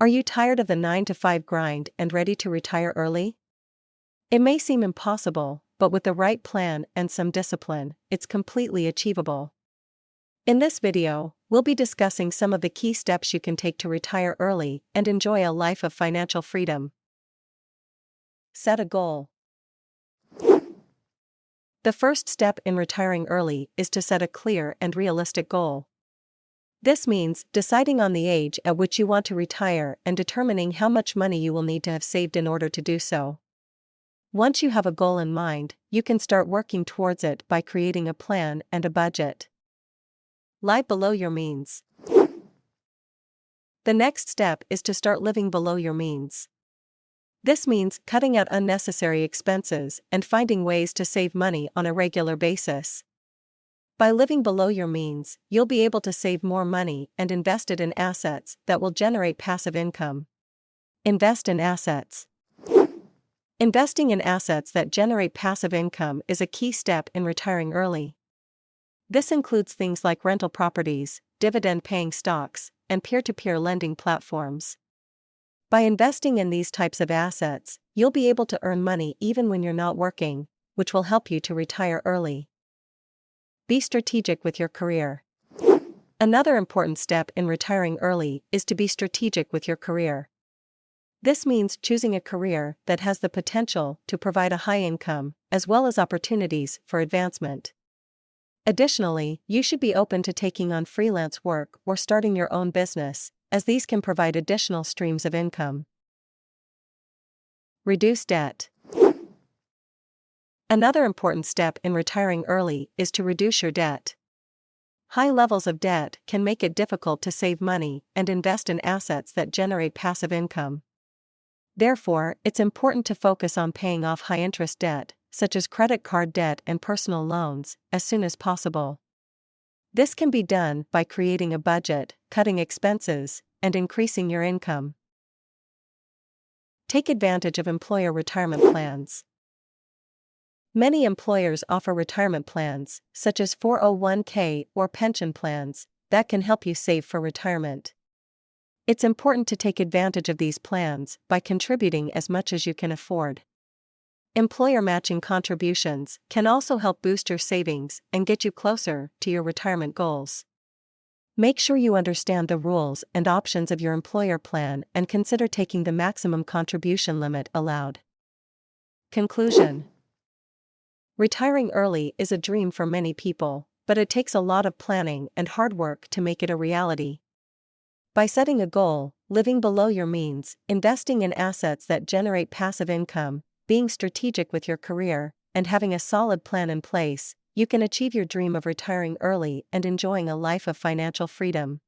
Are you tired of the 9-to-5 grind and ready to retire early? It may seem impossible, but with the right plan and some discipline, it's completely achievable. In this video, we'll be discussing some of the key steps you can take to retire early and enjoy a life of financial freedom. Set a goal. The first step in retiring early is to set a clear and realistic goal. This means deciding on the age at which you want to retire and determining how much money you will need to have saved in order to do so. Once you have a goal in mind, you can start working towards it by creating a plan and a budget. Live below your means. The next step is to start living below your means. This means cutting out unnecessary expenses and finding ways to save money on a regular basis. By living below your means, you'll be able to save more money and invest it in assets that will generate passive income. Invest in assets. Investing in assets that generate passive income is a key step in retiring early. This includes things like rental properties, dividend-paying stocks, and peer-to-peer lending platforms. By investing in these types of assets, you'll be able to earn money even when you're not working, which will help you to retire early. Be strategic with your career. Another important step in retiring early is to be strategic with your career. This means choosing a career that has the potential to provide a high income, as well as opportunities for advancement. Additionally, you should be open to taking on freelance work or starting your own business, as these can provide additional streams of income. Reduce debt. Another important step in retiring early is to reduce your debt. High levels of debt can make it difficult to save money and invest in assets that generate passive income. Therefore, it's important to focus on paying off high-interest debt, such as credit card debt and personal loans, as soon as possible. This can be done by creating a budget, cutting expenses, and increasing your income. Take advantage of employer retirement plans. Many employers offer retirement plans, such as 401k or pension plans, that can help you save for retirement. It's important to take advantage of these plans by contributing as much as you can afford. Employer matching contributions can also help boost your savings and get you closer to your retirement goals. Make sure you understand the rules and options of your employer plan and consider taking the maximum contribution limit allowed. Conclusion. Retiring early is a dream for many people, but it takes a lot of planning and hard work to make it a reality. By setting a goal, living below your means, investing in assets that generate passive income, being strategic with your career, and having a solid plan in place, you can achieve your dream of retiring early and enjoying a life of financial freedom.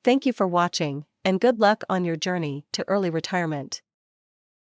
Thank you for watching, and good luck on your journey to early retirement.